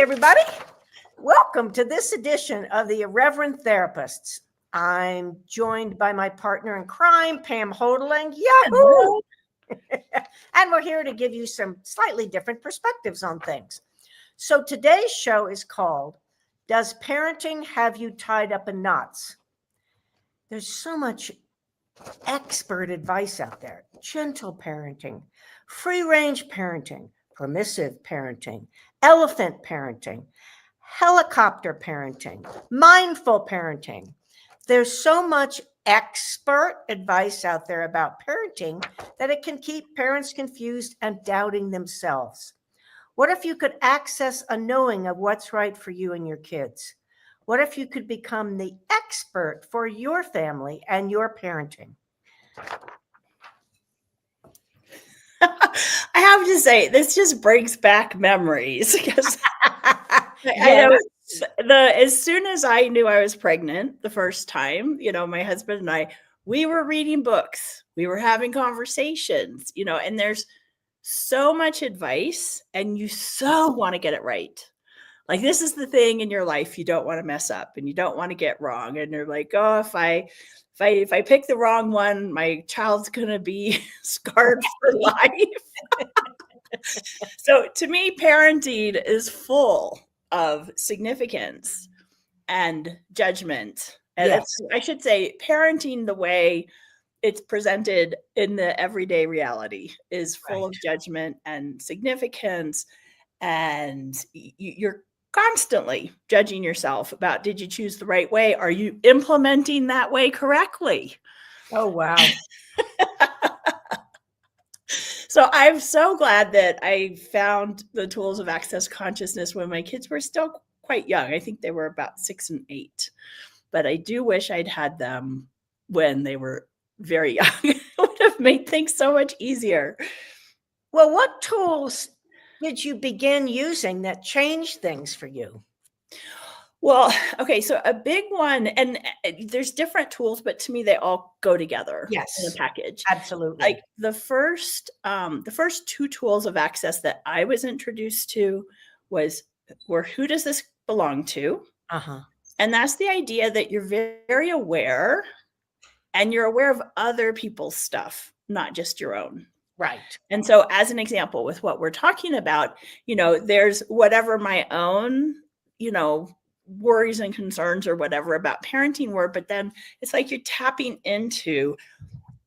everybody. Welcome to this edition of the Irreverent Therapists. I'm joined by my partner in crime, Pam Houghteling. Yahoo! And we're here to give you some slightly different perspectives on things. So today's show is called, Does Parenting Have You Tied Up in Knots? There's so much expert advice out there. Gentle parenting, free-range parenting, permissive parenting, elephant parenting, helicopter parenting, mindful parenting. There's so much expert advice out there about parenting that it can keep parents confused and doubting themselves. What if you could access a knowing of what's right for you and your kids? What if you could become the expert for your family and your parenting? I have to say, this just brings back memories because Yeah. I know as soon as I knew I was pregnant the first time, my husband and I, we were reading books, we were having conversations, and there's so much advice and you so want to get it right. Like, this is the thing in your life you don't want to mess up and you don't want to get wrong. And you're like, oh, if I pick the wrong one, my child's going to be scarred for life. So to me, parenting is full of significance and judgment. And Yes. I should say parenting the way it's presented in the everyday reality is full of judgment and significance. And you're constantly judging yourself about, did you choose the right way? Are you implementing that way correctly? Oh, wow. So I'm so glad that I found the tools of access consciousness when my kids were still quite young. I think they were about 6 and 8, but I do wish I'd had them when they were very young. It would have made things so much easier. Well, what tools did you begin using that changed things for you? Well, okay, so a big one, and there's different tools, but to me, they all go together in a package. Absolutely. Like the first 2 tools of access that I was introduced to were who does this belong to? And that's the idea that you're very aware and you're aware of other people's stuff, not just your own. Right. And so as an example with what we're talking about, there's whatever my own, worries and concerns or whatever about parenting were, but then it's like you're tapping into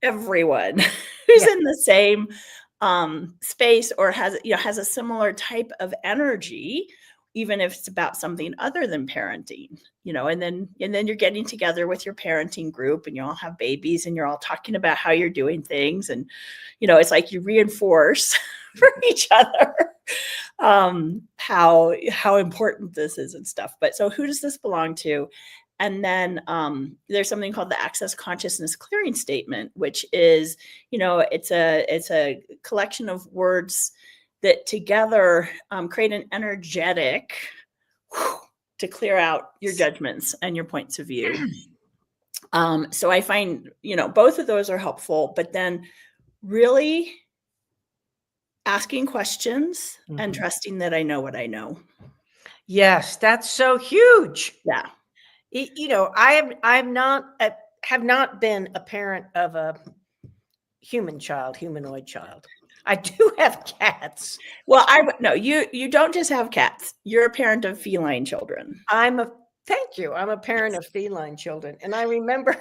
everyone who's in the same space or has a similar type of energy, even if it's about something other than parenting, and then you're getting together with your parenting group and you all have babies and you're all talking about how you're doing things. And, it's like you reinforce for each other how important this is and stuff. But so who does this belong to? And then there's something called the Access Consciousness Clearing Statement, which is, it's a collection of words that together create an energetic to clear out your judgments and your points of view. So I find, both of those are helpful, but then really asking questions and trusting that I know what I know. Yes, that's so huge. Yeah. I have not been a parent of a humanoid child. I do have cats. Well, you don't just have cats. You're a parent of feline children. Thank you. I'm a parent of feline children. And I remember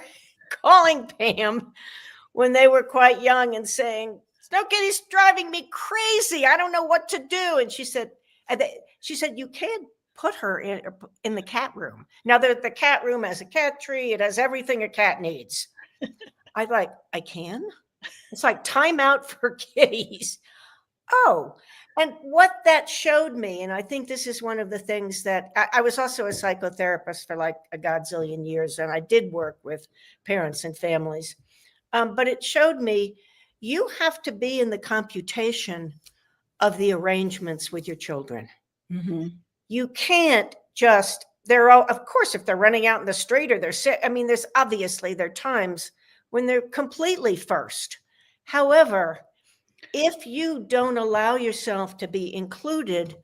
calling Pam when they were quite young and saying, Snowkitty's driving me crazy. I don't know what to do. And she said, you can't put her in the cat room. Now, the cat room has a cat tree. It has everything a cat needs. I can? It's like timeout for kitties. Oh, and what that showed me, and I think this is one of the things that I was also a psychotherapist for like a godzillion years, and I did work with parents and families. But it showed me you have to be in the computation of the arrangements with your children. You can't just, of course, if they're running out in the street or they're sick, there's obviously there are times when they're completely first. However, if you don't allow yourself to be included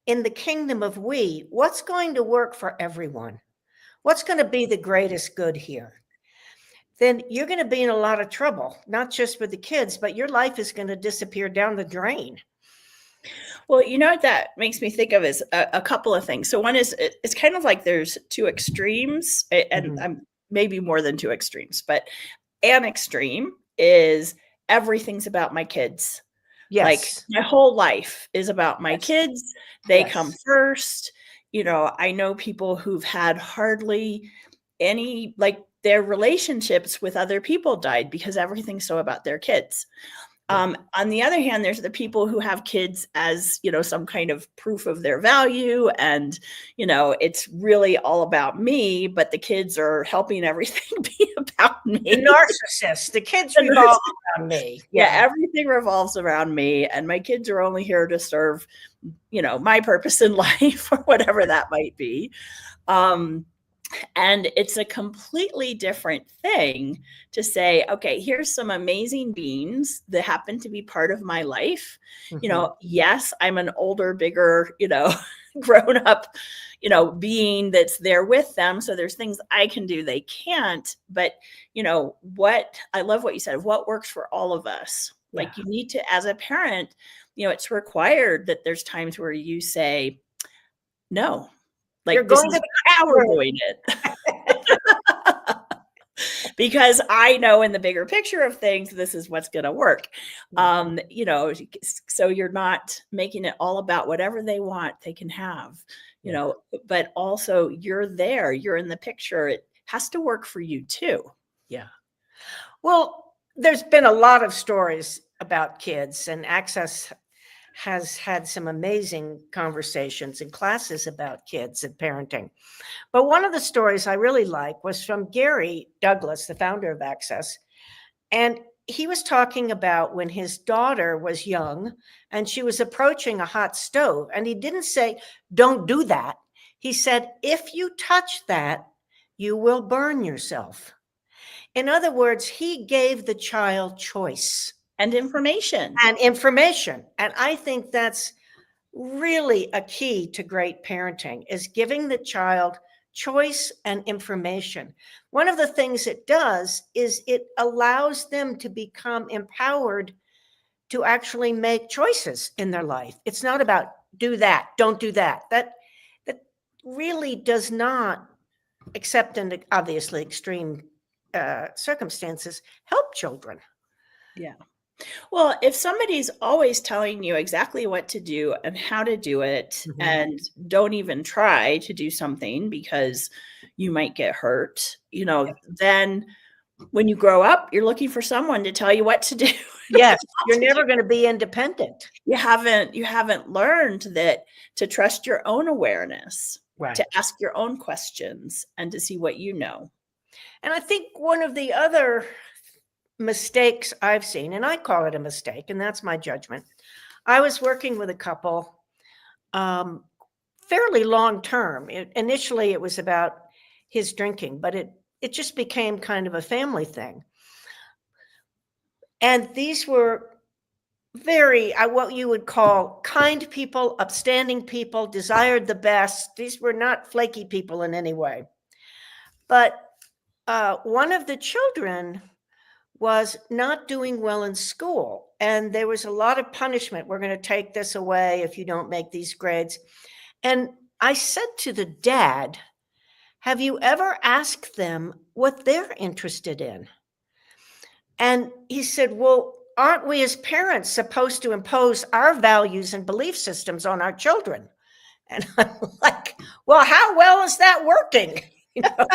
in the kingdom of we, what's going to work for everyone? What's going to be the greatest good here? Then you're going to be in a lot of trouble, not just with the kids, but your life is going to disappear down the drain. Well, you know what that makes me think of is a couple of things. So one is it's kind of like there's two extremes, and I'm maybe more than two extremes, but an extreme is everything's about my kids. Like Yes. my whole life is about my kids. They come first. You know, I know people who've had hardly any, like their relationships with other people died because everything's so about their kids. On the other hand, there's the people who have kids as, you know, some kind of proof of their value. And, you know, it's really all about me, but the kids are helping everything be about me. The narcissist, the kids revolve around me. Yeah, everything revolves around me. And my kids are only here to serve, you know, my purpose in life or whatever that might be. And it's a completely different thing to say, okay, here's some amazing beings that happen to be part of my life. You know, yes, I'm an older, bigger, you know, grown up, you know, being that's there with them. So there's things I can do they can't. But, you know, I love what you said, what works for all of us. Like you need to, as a parent, you know, it's required that there's times where you say, no. Like, you're going to how we're doing it. Because I know in the bigger picture of things, this is what's going to work. You know, so you're not making it all about whatever they want, they can have, you know, but also you're there, you're in the picture. It has to work for you too. Yeah. Well, there's been a lot of stories about kids, and Access has had some amazing conversations and classes about kids and parenting. But one of the stories I really like was from Gary Douglas, the founder of Access. And he was talking about when his daughter was young and she was approaching a hot stove. And he didn't say, don't do that. He said, if you touch that, you will burn yourself. In other words, he gave the child choice. And information. And information. And I think that's really a key to great parenting, is giving the child choice and information. One of the things it does is it allows them to become empowered to actually make choices in their life. It's not about do that, don't do that. That really does not, except in obviously extreme circumstances, help children. Yeah. Well, if somebody's always telling you exactly what to do and how to do it, and don't even try to do something because you might get hurt, you know, then when you grow up, you're looking for someone to tell you what to do. Yes, you're never going to be independent. You haven't learned that to trust your own awareness, to ask your own questions, and to see what you know. And I think one of the other mistakes I've seen, and I call it a mistake, and that's my judgment. I was working with a couple fairly long term. Initially, it was about his drinking, but it just became kind of a family thing. And these were very, what you would call kind people, upstanding people, desired the best. These were not flaky people in any way. But one of the children was not doing well in school, and there was a lot of punishment. We're going to take this away if you don't make these grades. And I said to the dad, have you ever asked them what they're interested in? And he said, well, aren't we as parents supposed to impose our values and belief systems on our children? And I'm like, well, how well is that working? You know?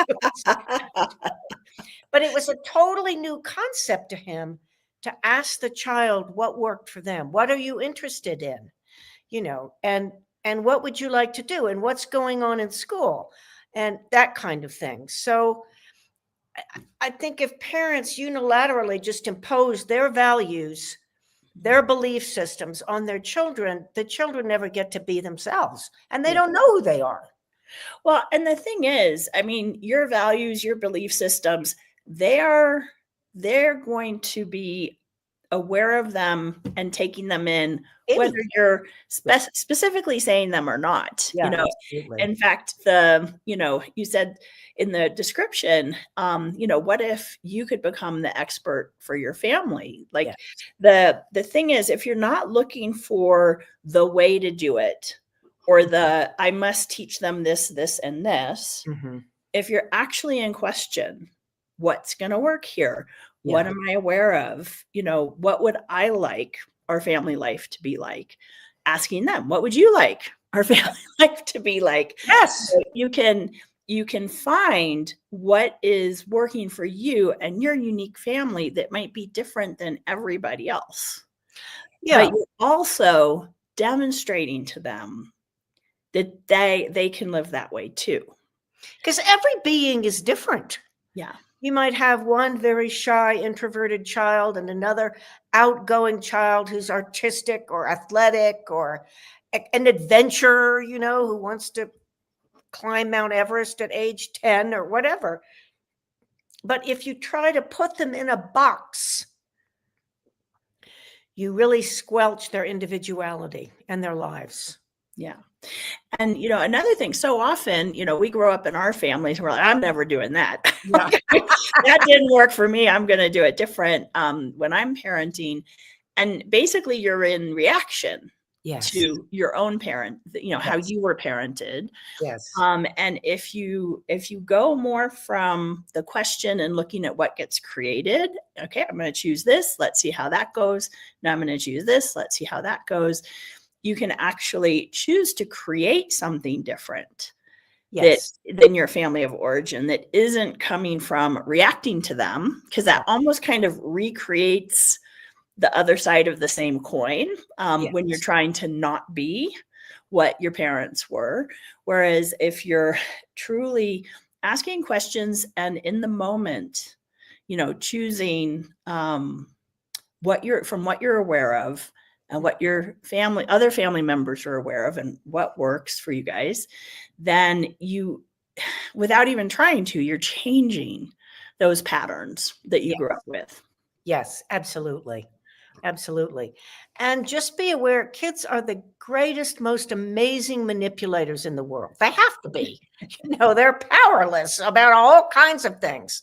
But it was a totally new concept to him to ask the child what worked for them. What are you interested in? You know, and what would you like to do? And what's going on in school? And that kind of thing. So I think if parents unilaterally just impose their values, their belief systems on their children, the children never get to be themselves, and they don't know who they are. Well, and the thing is, I mean, your values, your belief systems, they're going to be aware of them and taking them in, whether Anything. you're specifically saying them or not. Yeah, You know, absolutely. in fact, you said in the description, what if you could become the expert for your family? Like the thing is, if you're not looking for the way to do it, or I must teach them this, this, and this, if you're actually in question, what's going to work here? What am I aware of? What would I like our family life to be like? Asking them, what would you like our family life to be like? Yes. So you can find what is working for you and your unique family that might be different than everybody else. Yeah. But you're also demonstrating to them that they can live that way too. Because every being is different. Yeah. You might have one very shy, introverted child and another outgoing child who's artistic or athletic or an adventurer, who wants to climb Mount Everest at age 10 or whatever. But if you try to put them in a box, you really squelch their individuality and their lives. Yeah. And, another thing, so often, we grow up in our families, we're like, I'm never doing that. Yeah. That didn't work for me. I'm going to do it different when I'm parenting. And basically you're in reaction to your own parent, how you were parented. Yes. And if you go more from the question and looking at what gets created, okay, I'm going to choose this. Let's see how that goes. Now I'm going to choose this. Let's see how that goes. You can actually choose to create something different than your family of origin that isn't coming from reacting to them, because that almost kind of recreates the other side of the same coin when you're trying to not be what your parents were. Whereas if you're truly asking questions and in the moment, choosing what you're aware of and what your other family members are aware of and what works for you guys, then you, without even trying to, you're changing those patterns that you grew up with. Yes, absolutely. Absolutely. And just be aware, kids are the greatest, most amazing manipulators in the world. They have to be. They're powerless about all kinds of things.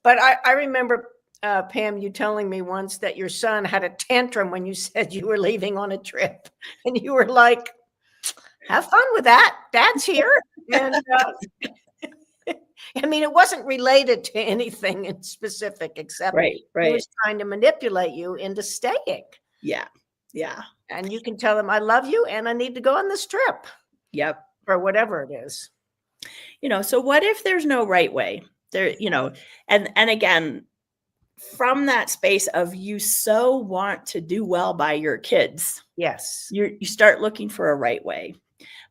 But I remember, Pam, you telling me once that your son had a tantrum when you said you were leaving on a trip. And you were like, have fun with that. Dad's here. And it wasn't related to anything in specific, except right. He was trying to manipulate you into staying. Yeah. And you can tell them, I love you and I need to go on this trip. Yep. Or whatever it is. So what if there's no right way? There, and again, from that space of you so want to do well by your kids. Yes. You start looking for a right way,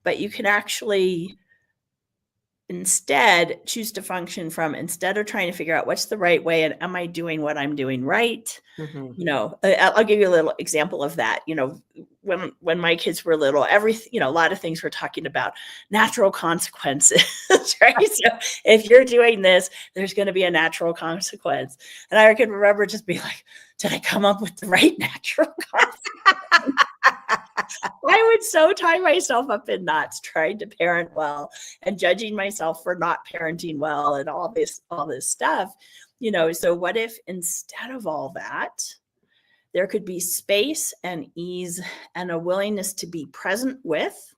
but you can actually instead choose to function from, instead of trying to figure out what's the right way and am I doing what I'm doing right? I'll give you a little example of that. When my kids were little, a lot of things we're talking about natural consequences, right? So if you're doing this, there's going to be a natural consequence. And I can remember just being like, did I come up with the right natural consequence? I would so tie myself up in knots trying to parent well and judging myself for not parenting well and all this stuff, so what if instead of all that, there could be space and ease and a willingness to be present with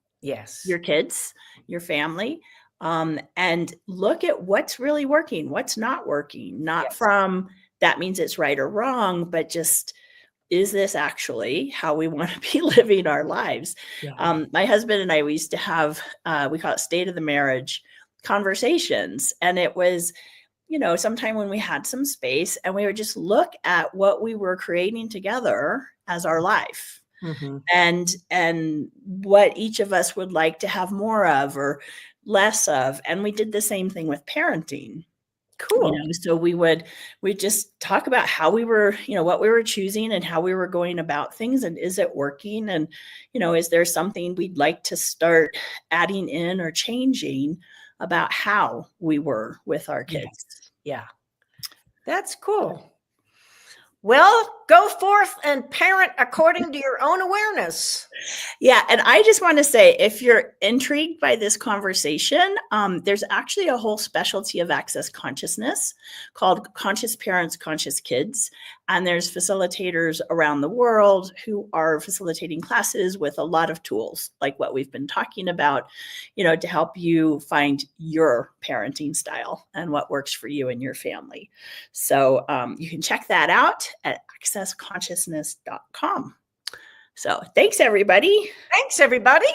your kids, your family, and look at what's really working, what's not working, not from that means it's right or wrong, but just, is this actually how we want to be living our lives? My husband and I, we used to have, we call it state of the marriage conversations. And it was, sometime when we had some space and we would just look at what we were creating together as our life and what each of us would like to have more of or less of. And we did the same thing with parenting. Cool. So we just talk about how we were, what we were choosing and how we were going about things. And is it working? And, is there something we'd like to start adding in or changing about how we were with our kids? Yeah. That's cool. Well, go forth and parent according to your own awareness. Yeah. And I just want to say, if you're intrigued by this conversation, there's actually a whole specialty of Access Consciousness called Conscious Parents, Conscious Kids. And there's facilitators around the world who are facilitating classes with a lot of tools like what we've been talking about, to help you find your parenting style and what works for you and your family. So you can check that out at accessconsciousness.com. So thanks, everybody. Thanks, everybody.